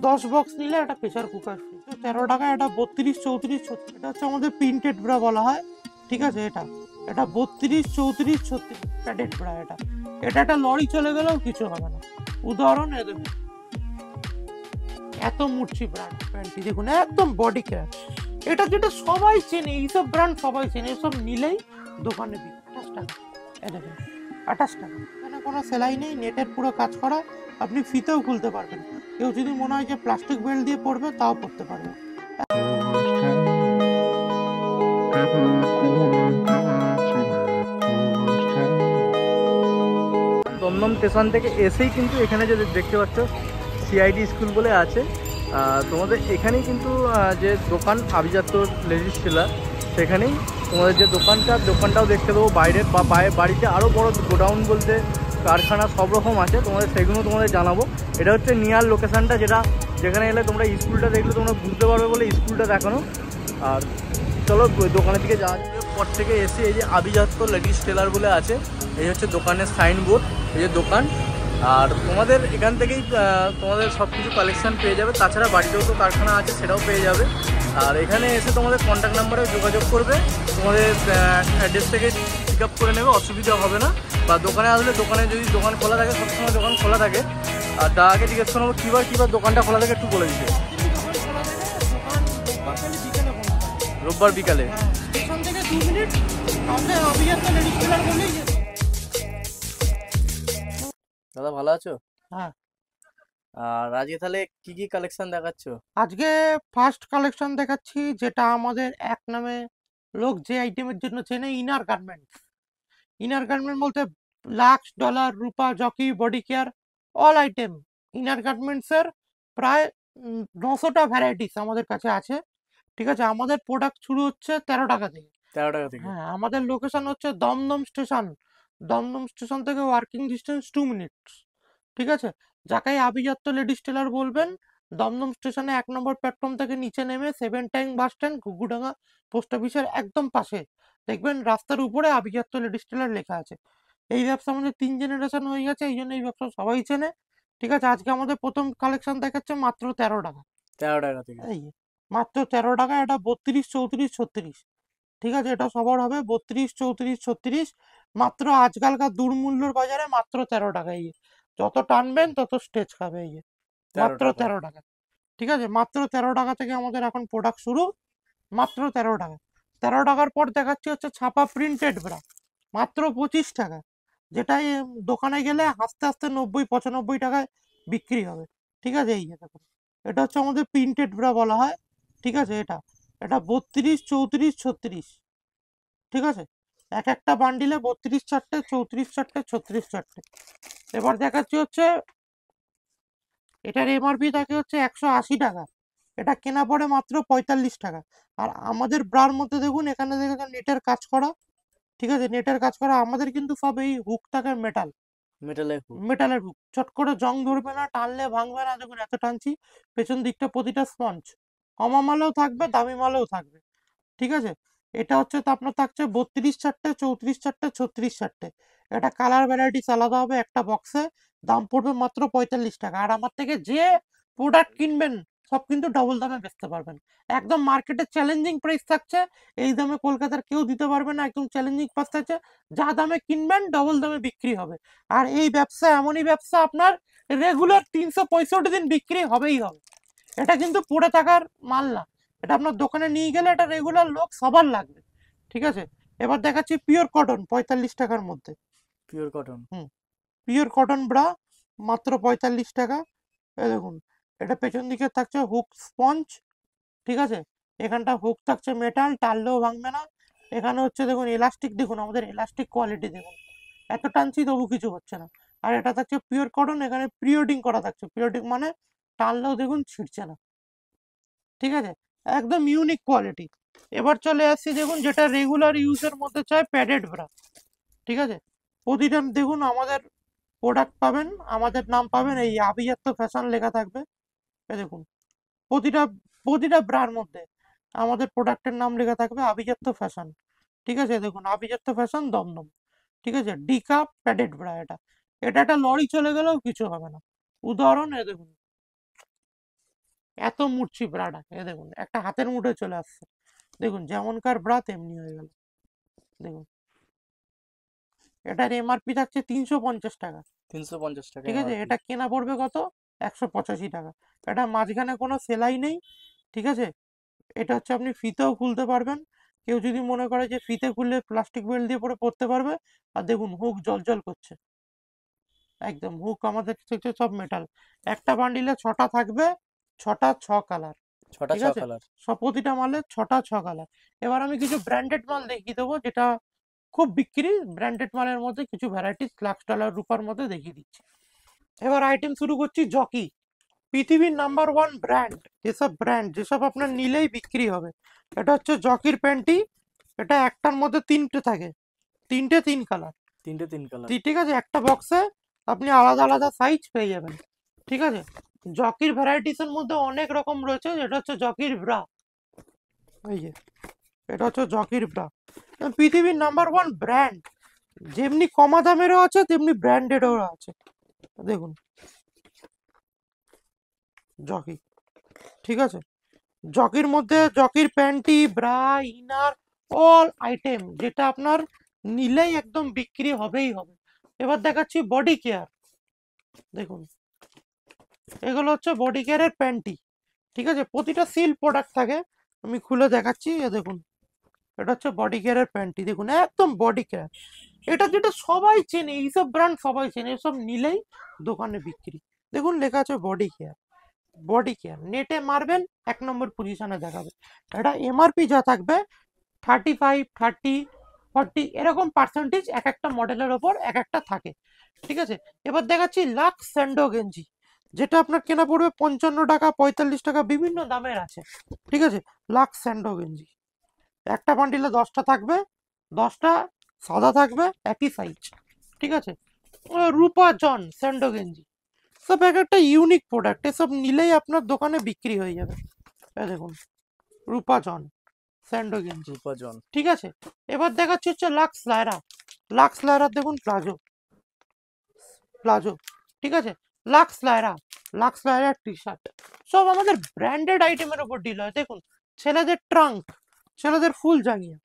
10 box নিলে একটা pressure cooker free. 13 টাকা, এটা 32, 34, 36, এটা হচ্ছে আমাদের প্রিন্টেড ব্রা বলা হয়। ঠিক আছে, এটা এটা 32, 34, 36 প্যাডেড ব্রা। এটা এটা একটা লরি চলে গেলেও কিছু হবে না। উদাহরণ এ দেখুন, এত মুরছি ব্র্যান্ড প্যান্টটি দেখুন, একদম বডি কেয়ার। এটা যেটা সবাই চেনে, এইসব ব্র্যান্ড সবাই চেনে, এসব নিলেই দোকানে দিই 28 টাকা। এ দেখুন 28 টাকা, এখানে কোনো সেলাই নেই, নেটের পুরো কাজ করা, আপনি ফিতেও খুলতে পারবেন। কেউ যদি মনে হয় যে প্লাস্টিক বেল্ট দিয়ে পরবে, তাও পরতে পারবে। দমদম স্টেশন থেকে এসেই কিন্তু এখানে যে দেখতে পাচ্ছ সিআইডি স্কুল বলে আছে, তোমাদের এখানেই কিন্তু যে দোকান আভিজাত্য লেডিস টেলার, সেখানেই তোমাদের যে দোকানটাও দেখতে দেবো। বাইরের বা বাড়িতে আরও বড় গোডাউন বলতে কারখানা সব রকম আছে, তোমাদের সেগুলো তোমাদের জানাবো। এটা হচ্ছে নিয়ার লোকেশানটা, যেখানে এলে তোমরা স্কুলটা দেখলে তোমরা বুঝতে পারবে বলে স্কুলটা দেখানো। আর চলো দোকানের দিকে যাওয়া যাবে। পর থেকে এসে এই যে আভিজাত্য লেডিস টেলার বলে আছে, এই হচ্ছে দোকানের সাইনবোর্ড, এই যে দোকান। আর তোমাদের এখান থেকেই তোমাদের সব কিছু কালেকশান পেয়ে যাবে। তাছাড়া বাড়িতেও তো কারখানা আছে, সেটাও পেয়ে যাবে। আর এখানে এসে তোমাদের কন্ট্যাক্ট নাম্বারে যোগাযোগ করবে, তোমাদের অ্যাড্রেস থেকে পিক আপ করে নেবে, অসুবিধা হবে না। বা দোকানে আসলে দোকানে যদি দোকান খোলা থাকে, সবসময় দোকান খোলা থাকে। আর তাকে জিজ্ঞেস করবো কীবার দোকানটা খোলা থাকে একটু বলে দিতে। রোববার বিকালে স্টেশন থেকে 2 মিনিট আমাদের অভিযাত্রা লেডিস টেলার বলেই যেতে। দাদা ভালো আছো? হ্যাঁ, আর আজকে তাহলে কি কি কালেকশন দেখাচ্ছ? আজকে ফার্স্ট কালেকশন দেখাচ্ছি, যেটা আমাদের এক নামে লোক যে আইটেমের জন্য চেনে, ইনার গার্মেন্টস। ইনার গার্মেন্ট বলতে Lux, Dollar, Rupa, Jockey, body care, all item inner গার্মেন্টসের প্রায় 900টা ভ্যারাইটিস আমাদের কাছে আছে। ঠিক আছে, আমাদের প্রোডাক্ট শুরু হচ্ছে 13 টাকা থেকে। 13 টাকা থেকে? হ্যাঁ, আমাদের লোকেশন হচ্ছে দমদম স্টেশন। দমদম স্টেশন থেকে ওয়ার্কিং ডিস্টেন্স 2 মিনিটস। ঠিক আছে, যাকে আভিজাত্য লেডিস টেলার বলবেন, দমদম স্টেশনে 1 নম্বর প্ল্যাটফর্ম থেকে নিচে নেমে 7 time bus stand, Ghughudanga post অফিসের একদম পাশে দেখবেন রাস্তার উপরে আভিজাত্য লেডিস টেলার লেখা আছে। এই ব্যবসা আমাদের 3 জেনারেশন হয়ে গেছে, এই জন্য এই ব্যবসা সবাই চেনে। ঠিক আছে, আজকে আমাদের প্রথম কালেকশন দেখাচ্ছে মাত্র 13 টাকা। 13 টাকা থেকে? এই মাত্র 13 টাকা, এটা 32, 34, 36। ঠিক আছে, এটা সবার হবে 32, 34, 36। মাত্র আজকালকার দুর্মূল্যর বাজারে মাত্র 13 টাকা। এই যত টানবেন তত স্টেজ খাবে। এই 13 মাত্র টাকা? 13 টাকা। ঠিক আছে, মাত্র 13 টাকা থেকে আমাদের এখন প্রোডাক্ট শুরু। মাত্র 13 টাকা। 13 টাকার পর দেখাচ্ছি হচ্ছে ছাপা প্রিন্টেড ব্রা, মাত্র 25 টাকা। যেটাই দোকানে গেলে আস্তে আস্তে 90, 95 টাকায় বিক্রি হবে। ঠিক আছে, এই যে দেখুন, এটা হচ্ছে আমাদের প্রিন্টেড ব্রা বলা হয়। ঠিক আছে, এটা এটা 32, 34, 36। ঠিক আছে, এক একটা বান্ডিলে 32 চারটে, 34 চারটে, 36 চারটে। এবার দেখাচ্ছি হচ্ছে, এটার এমআরপি থাকে হচ্ছে 180 টাকা, এটা কেনা পড়ে মাত্র 45 টাকা। আর আমাদের ব্রার মধ্যে দেখুন, এখানে দেখুন নেটের কাজ করা। ঠিক আছে, নেটের কাজ করা, আমাদের কিন্তু সব এই হুক থাকে মেটাল, মেটালের হুক? মেটালের হুক, চট করে জং ধরবে না, টানলে ভাঙবে না। দেখুন এত টানছি, পেছন দিকটা প্রতিটা স্পঞ্জ, কমা মালেও থাকবে, দামি মালেও থাকবে। ঠিক আছে, এটা হচ্ছে তো আপনার থাকছে 32 চারটে, 34 চারটে, 36 চারটে। এটা কালার ভ্যারাইটিস আলাদা হবে একটা বক্সে, দাম পড়বে মাত্র 45 টাকা। আর আমার থেকে যে প্রোডাক্ট কিনবেন সব কিন্তু ডবল দামে বেচতে পারবেন। একদম মার্কেটে চ্যালেঞ্জিং প্রাইস থাকছে, এই দামে কলকাতার কেউ দিতে পারবে না, একদম চ্যালেঞ্জিং প্রাইস থাকছে। যা দামে কিনবেন ডবল দামে বিক্রি হবে। আর এই ব্যবসা এমনই ব্যবসা, আপনার রেগুলার 365 দিন বিক্রি হবেই হবে। এটা কিন্তু পড়ে থাকার মাল না, এটা আপনার দোকানে নিয়ে গেলে এটা রেগুলার লোক সবার লাগবে। ঠিক আছে, এবার দেখাচ্ছি পিওর কটন 45 টাকার মধ্যে। Pure cotton? Hmm, pure cotton bra, মাত্র 45 টাকা। এই দেখুন, এটা পেছন দিকে থাকছে হুক স্পঞ্জ। ঠিক আছে, এখানটা হুক থাকছে মেটাল, টানলেও ভাঙবে না। এখানে হচ্ছে দেখুন এলাস্টিক, দেখুন আমাদের এলাস্টিক কোয়ালিটি দেখুন, এত টানছি তবু কিছু হচ্ছে না। আর এটা থাকছে পিওর কটন, এখানে প্রিওডিং করা থাকছে। প্রিওডিং মানে টানলেও দেখুন ছিঁড়ছে না। ঠিক আছে, একদম ইউনিক কোয়ালিটি। এবার চলে আসছি দেখুন, যেটা রেগুলার ইউজের মধ্যে চাই, প্যাডেড ব্রা। ঠিক আছে, প্রতিটা দেখুন আমাদের প্রোডাক্ট পাবেন, আমাদের নাম পাবেন, এই আভিজাত্য ফ্যাশন লেখা থাকবে। এই দেখুন, প্রতিটা প্রতিটা ব্রার মধ্যে আমাদের প্রোডাক্টের নাম লেখা থাকবে আভিজাত্য ফ্যাশন। ঠিক আছে, দেখুন আভিজাত্য ফ্যাশন দমদম। ঠিক আছে, ডি কাপ প্যাডেড ব্রা। এটা এটা একটা লরি চলে গেলেও কিছু হবে না। উদাহরণ এ দেখুন, এত মুড়ছি ব্রাটা, এ দেখুন একটা হাতের মুঠে চলে আসছে, দেখুন যেমনকার ব্রা তেমনি হয়ে গেল। দেখুন এটার এমআরপি থাকছে 350 টাকা, 350 টাকা ঠিক আছে? এমআরপি। এটা কেনা পড়বে কত? 185 টাকা। এটা মাঝখানে কোনো সেলাই নেই, ঠিক আছে? এটা হচ্ছে আপনি ফিতেও খুলতে পারবেন, কেউ যদি মনে করে যে ফিতে খুললে প্লাস্টিক বেল্ট দিয়ে পরে পরতে পারবে। আর দেখুন হুক জল করছে, একদম হুক আমাদের থেকে সব মেটাল। একটা বান্ডিলে 6টা থাকবে, 6টা 6 কালার, ছটা ঠিক ছ আছে? কালার সব প্রতিটা মালে 6টা 6 কালার। এবার আমি কিছু ব্র্যান্ডেড মাল দেখিয়ে দেবো, যেটা খুব বিক্রি ব্র্যান্ডেড মালের মধ্যে কিছু ভ্যারাইটিস লাক্স ডলার রূপার মধ্যে দেখিয়ে দিচ্ছি। এবার আইটেম শুরু করছি জকি, পৃথিবীর নাম্বার 1 ব্র্যান্ড। যেসব আপনার নিলেই বিক্রি হবে, এটা হচ্ছে জকির প্যান্টি। এটা একটার মধ্যে 3টে থাকে, 3 কালার, 3 কালার। ঠিক আছে? একটা বক্সে আপনি আলাদা আলাদা সাইজ পেয়ে যাবেন, ঠিক আছে? জকির ভ্যারাইটিসের মধ্যে অনেক রকম রয়েছে, যেটা হচ্ছে জকির ব্রা, এই যে এটা হচ্ছে জকির ব্রা, পৃথিবীর নাম্বার 1 ব্র্যান্ড। যেমনি কমা দামেরও আছে তেমনি ব্র্যান্ডেডও আছে, দেখুন জকি, ঠিক আছে? জকির মধ্যে জকির panty, bra, inner, all item যেটা আপনার নিলেই একদম বিক্রি হবেই হবে। এবার দেখাচ্ছি বডি কেয়ার, দেখুন এগুলো হচ্ছে বডি কেয়ারের প্যান্টি, ঠিক আছে? প্রতিটা সিল প্রোডাক্ট থাকে, আমি খুলে দেখাচ্ছি, এ দেখুন এটা হচ্ছে বডি কেয়ারের প্যান্টি, দেখুন একদম বডি কেয়ার। এটা যেটা সবাই চেনে, এইসব ব্র্যান্ড সবাই চেনে, এসব নিলেই দোকানে বিক্রি। দেখুন লেখা আছে বডি কেয়ার, বডি কেয়ার নেটে মারবেন 1 নম্বর পজিশনে দেখাবে। এটা এমআরপি যা থাকবে 35, 30, 40 এরকম পার্সেন্টেজ এক একটা মডেলের ওপর এক একটা থাকে, ঠিক আছে? এবার দেখাচ্ছি লাক্স স্যান্ডো গেঞ্জি, যেটা আপনার কেনা পড়বে 55 টাকা, 45 টাকা, বিভিন্ন দামের আছে, ঠিক আছে? লাক্স স্যান্ডো গেঞ্জি একটা বান্ডিলে 10টা থাকবে, 10টা সাদা থাকবে, একই সাইজ, ঠিক আছে? রূপা জন স্যান্ডো গেঞ্জি, সব এক একটা ইউনিক প্রোডাক্ট, এসব নিলেই আপনার দোকানে বিক্রি হয়ে যাবে। এই দেখুন রূপা জন স্যান্ডো গেঞ্জি, রূপাজন। ঠিক আছে? এবার দেখাচ্ছি হচ্ছে লাক্স লায়রা, লাক্স লায়রা দেখুন প্লাজো, প্লাজো, ঠিক আছে? লাক্স লায়রা, লাক্স লায়রা টি শার্ট, সব আমাদের ব্র্যান্ডেড আইটেমের উপর ডিল হয়। দেখুন ছেলেদের ট্রাঙ্ক, ছেলেদের ফুল জাঙ্গিয়া,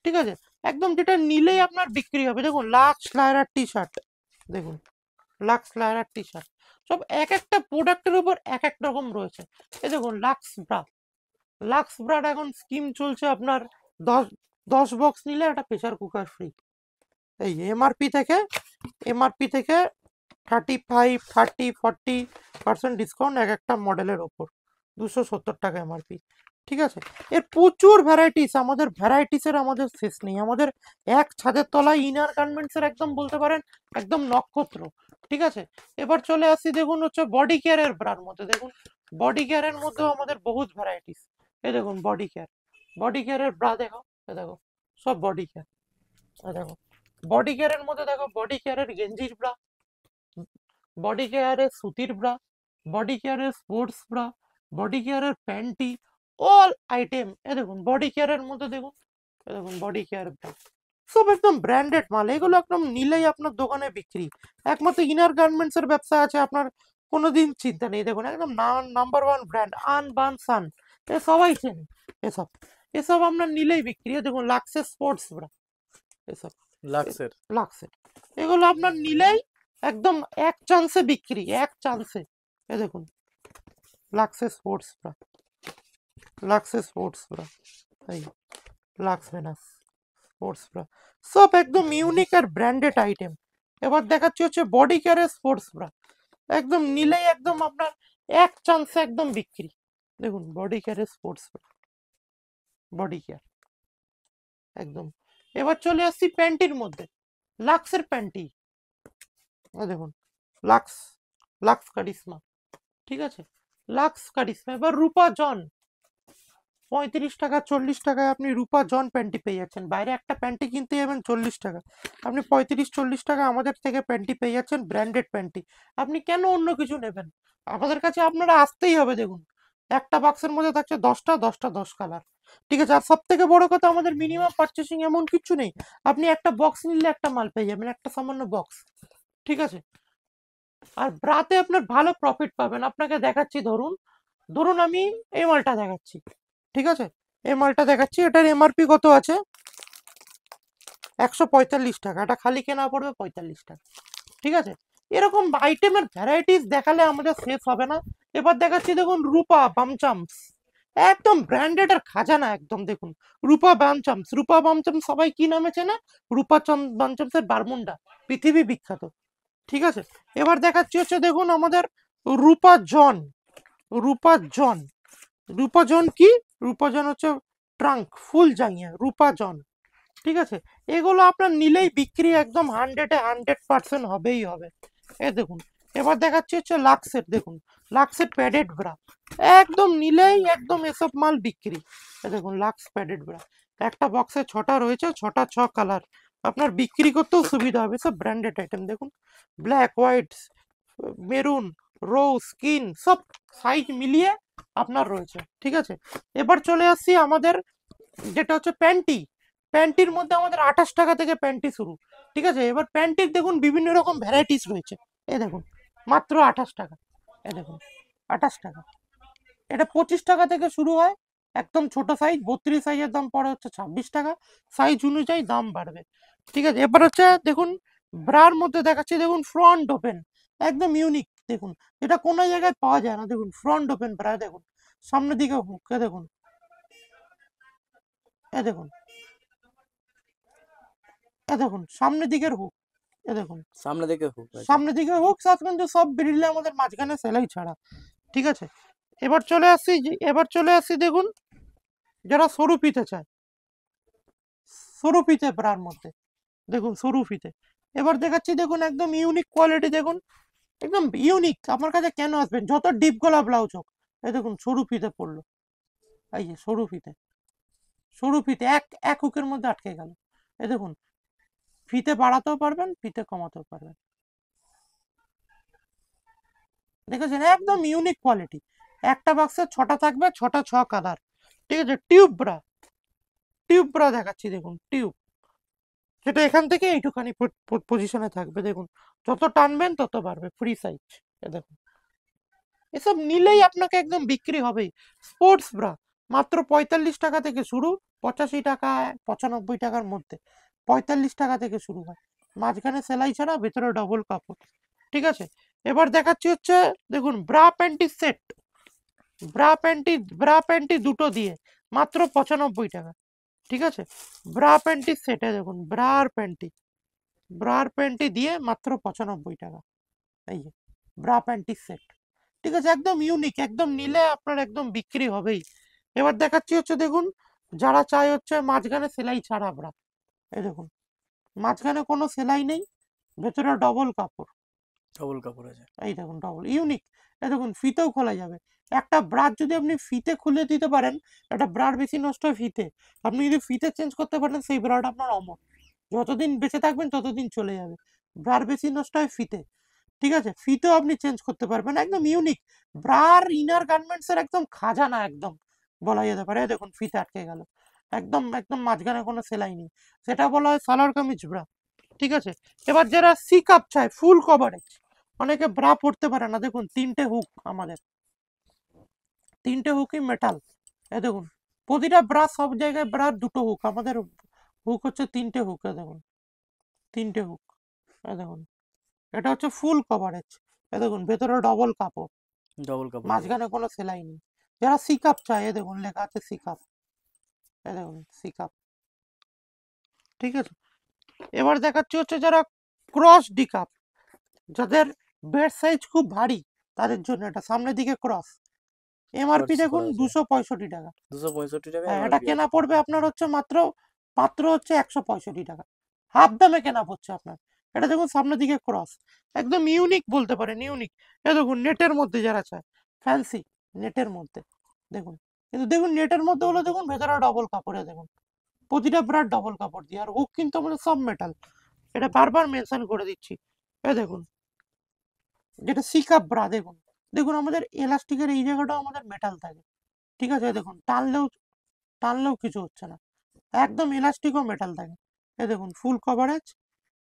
ঠিক আছে? একদম যেটা নিলেই আপনার বিক্রি হবে। দেখুন লাক্স লায়রা টি শার্ট, দেখুন লাক্স লায়রা টি শার্ট, সব এক একটা প্রোডাক্টের উপর এক এক রকম রয়েছে। এই দেখুন লাক্স ব্রা, লাক্স ব্রাড এখন স্কিম চলছে আপনার, 10 বক্স নিলে একটা প্রেসার কুকার ফ্রি। এই এমআরপি থেকে 35, 30, 40% ডিসকাউন্ট এক একটা মডেলের ওপর, 270 টাকা এমআরপি, ঠিক আছে? এর প্রচুর ভ্যারাইটিস, আমাদের শেষ নেই। আমাদের এক ছাদের তলায় ইনার গার্মেন্টসের একদম বলতে পারেন একদম নক্ষত্র, ঠিক আছে? এবার চলে আসি, দেখুন হচ্ছে বডি কেয়ারের ব্রার মধ্যে, দেখুন বডি কেয়ারের মধ্যেও আমাদের বহুত ভ্যারাইটিস। এই দেখুন বডি কেয়ারের ব্রা দেখো, এ দেখো সব বডি কেয়ার, দেখো বডি কেয়ারের মধ্যে দেখো বডি কেয়ারের গেঞ্জির ব্রা, বডি কেয়ারের সুতির ব্রা, বডি কেয়ারের স্পোর্টস ব্রা, বডি কেয়ারের প্যান্টি, অল আইটেম। এ দেখুন বডি কেয়ারের মধ্যে দেখুন, এ দেখুন বডি কেয়ার ব্রা, সব একদম ব্র্যান্ডেড মাল, এগুলো একদম নিলেই আপনার দোকানে বিক্রি। একমাত্র ইনার গার্মেন্টস এর ব্যবসা আছে আপনার, কোনোদিন চিন্তা নেই। দেখুন একদম নাম্বার 1 ব্র্যান্ড আনবান সান, এ সবাই চেনে, এসব এসব আপনার নিলেই বিক্রি। এ দেখুন লাক্সের স্পোর্টস ব্রা, এসব লাক্সের। লাক্সের, এগুলো আপনার নিলেই একদম এক চান্সে বিক্রি, এক চান্সে। এ দেখুন লাক্সের স্পোর্টস ব্রা, লাক্সের স্পোর্টস ব্রা, এই লাক্স ভেনাস স্পোর্টস ব্রা, সব একদম ইউনিক আর ব্র্যান্ডেড আইটেম। এবার দেখাচ্ছি হচ্ছে বডি কেয়ারের স্পোর্টস ব্রা, একদম নিলেই একদম আপনার এক চান্সে একদম বিক্রি। দেখুন বডি কেয়ারের স্পোর্টস ব্রা, বডি কেয়ার একদম। এবার চলে আসছি প্যান্টির মধ্যে, লাক্সের প্যান্টি, দেখুন লাক্স, লাক্স কারিশমা, ঠিক আছে? লাক্স কারিশমা। এবার রূপা জন, 35 টাকা 40 টাকায় আপনি রূপা জন প্যান্টি পেয়ে যাচ্ছেন। বাইরে একটা প্যান্টি কিনতে যাবেন 40 টাকা, আপনি 35-40 টাকা আমাদের থেকে প্যান্টি পেয়ে যাচ্ছেন, ব্র্যান্ডেড প্যান্টি। আপনি কেন অন্য কিছু নেবেন? আমাদের কাছে আপনারা আসতেই হবে। দেখুন একটা বাক্সের মধ্যে থাকছে 10টা 10টা 10 কালার, ঠিক আছে? আর সব থেকে বড় কথা, আমাদের মিনিমাম পারচেসিং এমন কিছু নেই, আপনি একটা বক্স নিলে একটা মাল পেয়ে যাবেন, একটা সামান্য বক্স, ঠিক আছে? আর ব্রাতে আপনার ভালো প্রফিট পাবেন। আপনাকে দেখাচ্ছি, ধরুন ধরুন আমি এই মালটা দেখাচ্ছি, ঠিক আছে, এই মালটা দেখাচ্ছি, এটার এমআরপি কত আছে? 145 টাকা। এটা খালি কেনা পড়বে 45 টাকা, ঠিক আছে। এরকম আইটেমের ভ্যারাইটিস দেখালে আমাদের শেষ হবে না। এবার দেখাচ্ছি দেখুন রূপা বামচামস, একদম ব্র্যান্ডেড আর খাজানা একদম। দেখুন রূপা বামচামস, রূপা বামচামস সবাই কি নামে চেনে? বামচামসের বারমুন্ডা, পৃথিবী বিখ্যাত, ঠিক আছে। এবার দেখাচ্ছি হচ্ছে দেখুন আমাদের রূপা জন, রূপা জন, রূপা জন কি? রূপা জন হচ্ছে ট্রাঙ্ক ফুল জাঙ্গিয়া, রূপা জন, ঠিক আছে। এগুলো আপনার নিলেই বিক্রি একদম 100% হবেই হবে। এ দেখুন। এবার দেখাচ্ছি হচ্ছে লাক্সের, দেখুন লাক্সের প্যাডেড ব্রা, একদম নিলেই একদম এসব মাল বিক্রি। এ দেখুন লাক্স প্যাডেড ব্রা, একটা বক্সে 6টা রয়েছে, 6টা 6 কালার, আপনার বিক্রি করতেও সুবিধা হবে। সব ব্র্যান্ডেড আইটেম, দেখুন ব্ল্যাক, হোয়াইট, মেরুন, রোজ, স্কিন, সব সাইজ মিলিয়ে আপনার রয়েছে, ঠিক আছে। এবার চলে আসছি আমাদের যেটা হচ্ছে প্যান্টি। প্যান্টির মধ্যে আমাদের 28 টাকা থেকে প্যান্টি শুরু, ঠিক আছে। এবার প্যান্টির দেখুন বিভিন্ন রকম ভ্যারাইটিস রয়েছে, এই দেখুন মাত্র 28 টাকা, এই দেখুন 28 টাকা। এটা 25 টাকা থেকে শুরু হয়, একদম ছোট সাইজ, 32 সাইজের দাম পড়ে হচ্ছে 26 টাকা, সাইজ অনুযায়ী দাম বাড়বে, ঠিক আছে। এবার হচ্ছে দেখুন ব্রার মধ্যে দেখাচ্ছি, দেখুন ফ্রন্ট ওপেন, একদম ইউনিক, দেখুন এটা কোনো জায়গায় পাওয়া যায় না। দেখুন ফ্রন্ট ওপেন ব্রা, দেখুন সামনের দিকে হুক, দেখুন, এ দেখুন, এ দেখুন সামনের দিকের হুক, এ দেখুন সামনে দেখে হুক আছে। সামনের দিকে হুক, সাথ কিন্তু সব বেরিয়ে আমাদের মাঝখানে সেলাই ছাড়া, ঠিক আছে। এবার চলে আসছি দেখুন যারা সরু ফিতে চায়, সরু ফিতে ব্রার মধ্যে, দেখুন সরু ফিতে। এবার দেখাচ্ছি দেখুন একদম ইউনিক কোয়ালিটি, দেখুন একদম ইউনিক। আমার কাছে কেন আসবেন? যত ডিপ গলা ব্লাউজ হোক, এই দেখুন সরু ফিতে পড়লো, এই যে সরু ফিতে, সরু ফিতে এক এক হুকের মধ্যে আটকে গেল। এই দেখুন ফিতে বাড়াতেও পারবেন, ফিতে কমাতেও পারবেন, দেখেছেন একদম ইউনিক কোয়ালিটি। একটা বাক্সে 6টা থাকবে, 6টা 6 কালার, ঠিক আছে। টিউব ব্রা, টিউব ব্রা দেখাচ্ছি, দেখুন টিউব, সেটা এখান থেকে এইটুখানি পজিশনে থাকবে, দেখুন যত টানবেন তত বাড়বে, ফ্রি সাইজ, দেখুন এসব নিলেই আপনাকে একদম বিক্রি হবেই। স্পোর্টস ব্রা মাত্র 45 টাকা থেকে শুরু, 85 টাকা 95 টাকার মধ্যে, 45 টাকা থেকে শুরু হয়, মাঝখানে সেলাই ছাড়া, ভেতরে ডবল কাপড়, ঠিক আছে। এবার দেখাচ্ছি হচ্ছে দেখুন bra panty set, bra panty দুটো দিয়ে মাত্র 95 টাকা, ঠিক আছে। ব্রা প্যান্টি সেটে দেখুন ব্রার প্যান্টি দিয়ে মাত্র 95 টাকা, এই যে ব্রা প্যান্টি সেট, ঠিক আছে। একদম ইউনিক, একদম নিলে আপনার একদম বিক্রি হবেই। এবার দেখাচ্ছি হচ্ছে দেখুন যারা চায় হচ্ছে মাঝখানে সেলাই ছাড়া ব্রা, এই দেখুন মাঝখানে কোনো সেলাই নেই, ভেতরে ডবল কাপড়, ডবল কাপড় আছে। এই দেখুন ডবল ইউনিক। এই দেখুন ফিতেও খোলা যাবে, একটা ব্রার যদি আপনি ফিতে খুলে দিতে পারেন, একটা ব্রার বেশি নষ্ট হয় ফিতে, আপনি যদি ফিতে চেঞ্জ করতে পারেন সেই ব্রাটা আপনার অমর, যতদিন বেঁচে থাকবেন ততদিন চলে যাবে। ব্রার বেশি নষ্ট হয় ফিতে, ঠিক আছে। ফিতেও আপনি চেঞ্জ করতে পারবেন, একদম ইউনিক। ব্রার ইনার গার্মেন্টস এর একদম খাজানা একদম বলা যেতে পারে। এই দেখুন ফিতে আটকে গেল, একদম একদম মাঝখানে কোনো সেলাই নেই, সেটা বলা হয় সালোয়ার কামিজ ব্রা, ঠিক আছে। এবার যারা সি কাপ চায় ফুল কভারেজ, অনেকে ব্রা পড়তে পারে না, দেখুন 3টে হুক আমাদের, 3টে হুকই মেটাল, এ দেখুন প্রতিটা ব্রা, সব জায়গায় ব্রার 2টো হুক, আমাদের হুক হচ্ছে 3টে হুক, এ দেখুন 3টে হুক, এ দেখুন এটা হচ্ছে ফুল কভারেজ, এ দেখুন ভেতরে ডবল কাপড়, ডবল কাপড় আছে। মাঝখানে কোনো সেলাই নেই। যারা সি কাপ চায়, এ দেখুন লেখা আছে সি কাপ, এ দেখুন সি কাপ, ঠিক আছে। এবার দেখাচ্ছি হচ্ছে যারা ক্রস ডি কাপ, যাদের বেড সাইজ খুব ভারী, তাদের জন্য এটা সামনের দিকে ক্রস, এমআরপি শর্টস দেখুন করা আছে। 265 টাকা, 265 টাকা হ্যাঁ এটা এমআরপি কেনা আছে। পড়বে আপনার হচ্ছে মাত্র মাত্র হচ্ছে 165 টাকা, হাফ দামে কেনা পড়ছে আপনার। এটা দেখুন সামনের দিকে ক্রস, একদম ইউনিক বলতে পারেন, ইউনিক। এটা দেখুন নেটের মধ্যে যারা চায়, ফ্যান্সি নেটের মধ্যে, দেখুন কিন্তু দেখুন নেটের মধ্যে হলো, দেখুন ভেতরে ডবল কাপড়ে, দেখুন প্রতিটা ব্রাড ডবল কাপড় দিয়ে, আর হুক কিন্তু আমাদের সব মেটাল, এটা বারবার মেনশন করে দিচ্ছি। এ দেখুন যেটা সিকাপ ব্রা, দেখুন দেখুন আমাদের এলাস্টিকের এই জায়গাটাও আমাদের মেটাল থাকে, ঠিক আছে। দেখুন টানলেও কিছু হচ্ছে না, একদম ইলাস্টিকও মেটাল থাকে। এই দেখুন ফুল কভারেজ,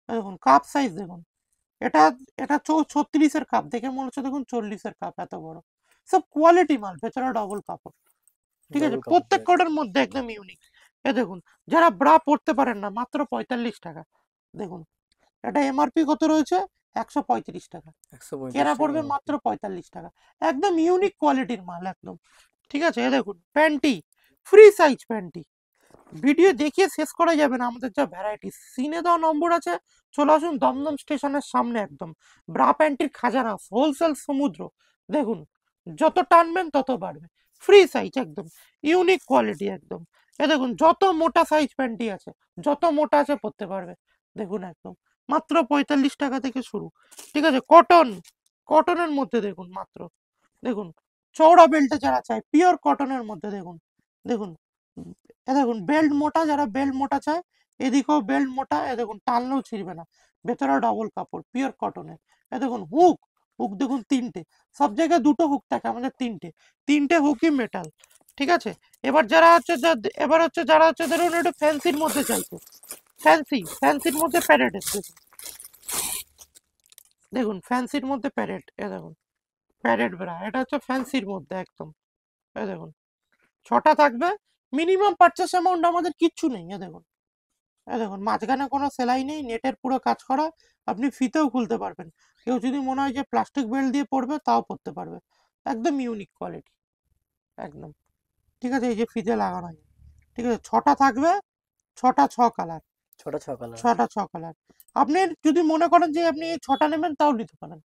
দেখুন কাপ সাইজ দেখুন, এটা এটা 36-এর কাপ, দেখে মনে হচ্ছে দেখুন 40-এর কাপ, এত বড় সব কোয়ালিটি মাল, ভেতরে ডবল কাপড়, ঠিক আছে, ডবল কাপড় প্রত্যেক কোটের মধ্যে একদম ইউনিক। এ দেখুন, যারা ব্রা পরতে পারেন না, মাত্র 45 টাকা। দেখুন, এটা এমআরপি কত রয়েছে? 135 টাকা, 135 কেনা টাকা পড়বে মাত্র 45 টাকা। একদম ইউনিক কোয়ালিটির মাল একদম, ঠিক আছে। এ দেখুন panty, free size panty, video দেখিয়ে শেষ করা যাবে না আমাদের যা ভ্যারাইটি। সিনে দেওয়া নম্বর আছে, চলে আসুন দমদম স্টেশনের সামনে একদম। ব্রা প্যান্টির খাজানা, হোলসেল সমুদ্র। দেখুন, যত টানবেন তত বাড়বে। ফ্রি সাইজ একদম, ইউনিক কোয়ালিটি একদম। এ দেখুন, যত মোটা সাইজ প্যান্টি আছে, যত মোটা আছে পরতে পারবে। দেখুন একদম মাত্র 45 টাকা থেকে শুরু, ঠিক আছে। কটন, কটনের মধ্যে দেখুন মাত্র, দেখুন চওড়া বেল্টে যারা চায় পিওর কটনের মধ্যে, দেখুন দেখুন এ দেখুন বেল্ট মোটা, যারা বেল্ট মোটা চায় এদিকেও বেল্ট মোটা। এ দেখুন টানলেও ছিঁড়বে না, ভেতরে ডবল কাপড়, পিওর কটনের। এ দেখুন হুক, হুক দেখুন তিনটে, সব জায়গায় দুটো হুক থাকে, আমাদের তিনটে, তিনটে হুকই মেটাল, ঠিক আছে। এবার যারা হচ্ছে এবার হচ্ছে যারা হচ্ছে ধরুন একটু ফ্যান্সির মধ্যে চাইছে, ফ্যান্সির মধ্যে প্যারেট দেখুন, দেখুন ফ্যান্সির মধ্যে প্যারেট। এ দেখুন প্যারেট ব্রা, এটা হচ্ছে ফ্যান্সির মধ্যে একদম। এ দেখুন 6টা থাকবে, মিনিমাম পারচেস অ্যামাউন্ট আমাদের কিচ্ছু নেই। এ দেখুন, এ দেখুন মাঝখানে কোনো সেলাই নেই, নেটের পুরো কাজ করা, আপনি ফিতেও খুলতে পারবেন। কেউ যদি মনে হয় যে প্লাস্টিক বেল্ট দিয়ে পরবে, তাও পরতে পারবে। একদম ইউনিক কোয়ালিটি একদম, ঠিক আছে। এই যে ফিতে লাগানো আছে, ঠিক আছে, 6টা থাকবে, 6টা 6 কালার, 6টা 6 কালার। 6টা 6 কালার। আপনি যদি মনে করেন যে আপনি 6টা নেবেন, তাও নিতে পারেন।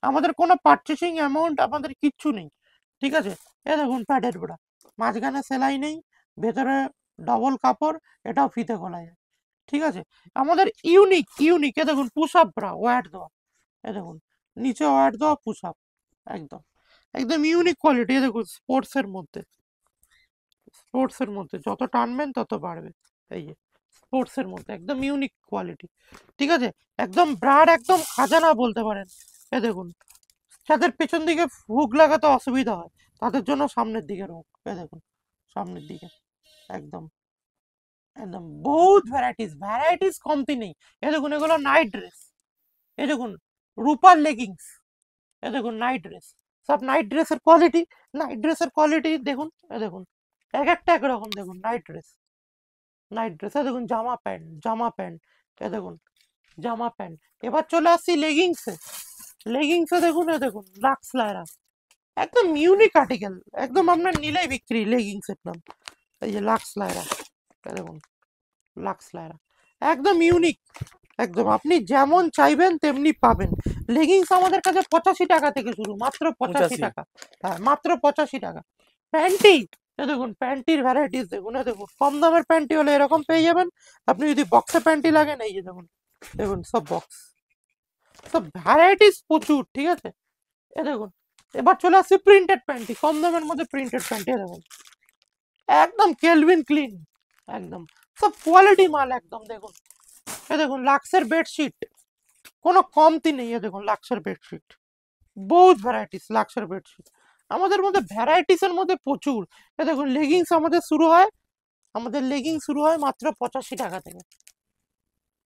আমাদের কোনো পারচেসিং অ্যামাউন্ট আমাদের কিচ্ছু নেই, ঠিক আছে। এ দেখুন প্যাডের ব্রা, মাঝখানে সেলাই নেই, ভেতরে ডবল কাপড়, এটাও ফিতে খোলা যায়, ঠিক আছে। আমাদের ইউনিক ইউনিক, এ দেখুন পুশ আপ ব্রা, ওয়ার দেওয়া। এ দেখুন নিচে ওয়ার দেওয়া পুশ আপ, একদম একদম ইউনিক কোয়ালিটি। এ দেখুন স্পোর্টসের মধ্যে, স্পোর্টসের মধ্যে যত টানবেন তত বাড়বে। এই যে স্পোর্টসের মধ্যে একদম ইউনিক কোয়ালিটি, ঠিক আছে। একদম ব্রাড, একদম খাজানা বলতে পারেন। এ দেখুন, যাদের পেছন দিকে হুক লাগাতে অসুবিধা হয়, তাদের জন্য সামনের দিকের হুক। এ দেখুন সামনের দিকে একদম, একদম বহুত ভ্যারাইটিস, ভ্যারাইটিস কমতি নেই। এ দেখুন এগুলো নাইট ড্রেস, এ দেখুন রূপার লেগিংস, এ দেখুন নাইট ড্রেস, সব নাইট ড্রেসের কোয়ালিটি, নাইট ড্রেসের কোয়ালিটি দেখুন। এ দেখুন এক একটা একরকম, দেখুন নাইট ড্রেস, নাইট ড্রেস। এ দেখুন জামা প্যান্ট, জামা প্যান্ট, এ দেখুন জামা প্যান্ট। এবার চলে আসছি লেগিংসে, লেগিংসে দেখুন, এ দেখুন লাক্স লায়রা, একদম ইউনিক আর্টিকেল, একদম আপনার নিলেই বিক্রি লেগিংস এর নাম। এই যে লাক্স লায়রা, এ দেখুন লাক্স লায়রা, একদম ইউনিক, একদম আপনি যেমন চাইবেন তেমনি পাবেন। লেগিংস আমাদের কাছে 85 টাকা থেকে শুরু, মাত্র 85 85। টাকা। হ্যাঁ মাত্র 85 টাকা। প্যান্টি, এ দেখুন প্যান্টির ভ্যারাইটিস দেখুন। এ দেখুন কম দামের প্যান্টি হলে এরকম পেয়ে যাবেন। আপনি যদি বক্সে প্যান্টি লাগেন, এই যে দেখুন, দেখুন সব বক্স, সব ভ্যারাইটিস প্রচুর, ঠিক আছে। এ দেখুন, এবার চলে আসছে প্রিন্টেড প্যান্টি, কম দামের মধ্যে প্রিন্টেড প্যান্টি। দেখুন একদম কেলভিন ক্লিন, একদম সব কোয়ালিটি মাল একদম। দেখুন এ দেখুন লাক্সের বেডশিট, কোনো কমতি নেই। এ দেখুন লাক্সের বেডশিট, বহুত ভ্যারাইটিস লাক্সের বেডশিট, আমাদের মধ্যে ভ্যারাইটিস এর মধ্যে প্রচুর। এ দেখুন লেগিংস আমাদের শুরু হয়, আমাদের লেগিং শুরু হয় মাত্র 85 টাকা থেকে,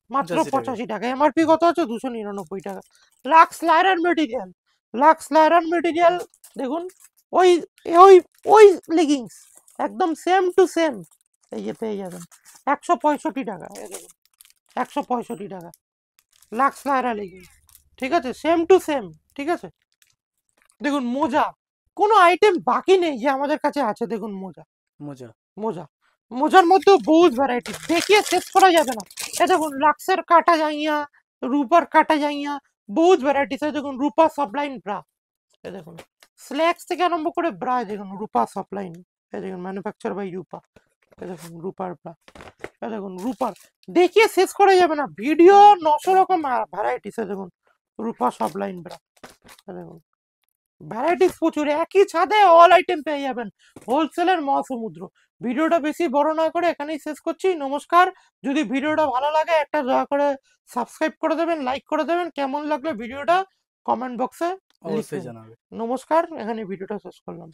মাত্র 85 টাকা। 85 টাকা। এমআরপি কত আছে? 299 টাকা। লাক্স লাইরান মেটেরিয়াল, লাক্স লাইরান মেটেরিয়াল, দেখুন ওই ওই ওই লেগিংস একদম সেম টু সেম, এই যে পেয়ে যাবেন 165 টাকা। এই দেখুন 165 টাকা লাক্স লাইরা লেগিংস, ঠিক আছে, সেম টু সেম, ঠিক আছে। দেখুন মোজা, কোনো আইটেম বাকি নেই যে আমাদের কাছে আছে। দেখুন মোজা, মোজা। মোজা, মোজার মধ্যেও বহুত ভ্যারাইটি, দেখিয়ে শেষ করা যাবে না। এ দেখুন লাক্সের কাটা যাইয়া, রূপার কাটা যাইয়া, বহুত ভ্যারাইটিস। এ দেখুন রূপা সাবলাইন ব্রা, এ দেখুন স্ল্যাক্স থেকে আরম্ভ করে ব্রা, দেখুন রূপা সাবলাইন, এ দেখুন ম্যানুফ্যাকচার বাই রূপা। এ দেখুন রূপার ব্রা, এ দেখুন রূপার, দেখিয়ে শেষ করা যাবে না, ভিডিও 900 রকম ভ্যারাইটিস। এ দেখুন রূপা সাবলাইন ব্রা, এ দেখুন ভ্যারাইটিস প্রচুর, একই ছাদে অল আইটেম পেয়ে যাবেন, হোলসেলের মহাসমুদ্র। ভিডিওটা বেশি বড় না করে এখানেই শেষ করছি, নমস্কার। যদি ভিডিওটা ভালো লাগে একটা দয়া করে সাবস্ক্রাইব করে দেবেন, লাইক করে দেবেন, কেমন লাগলো ভিডিওটা কমেন্ট বক্সে অবশ্যই লিখবেন। জানাবে। নমস্কার, এখানে ভিডিওটা শেষ করলাম।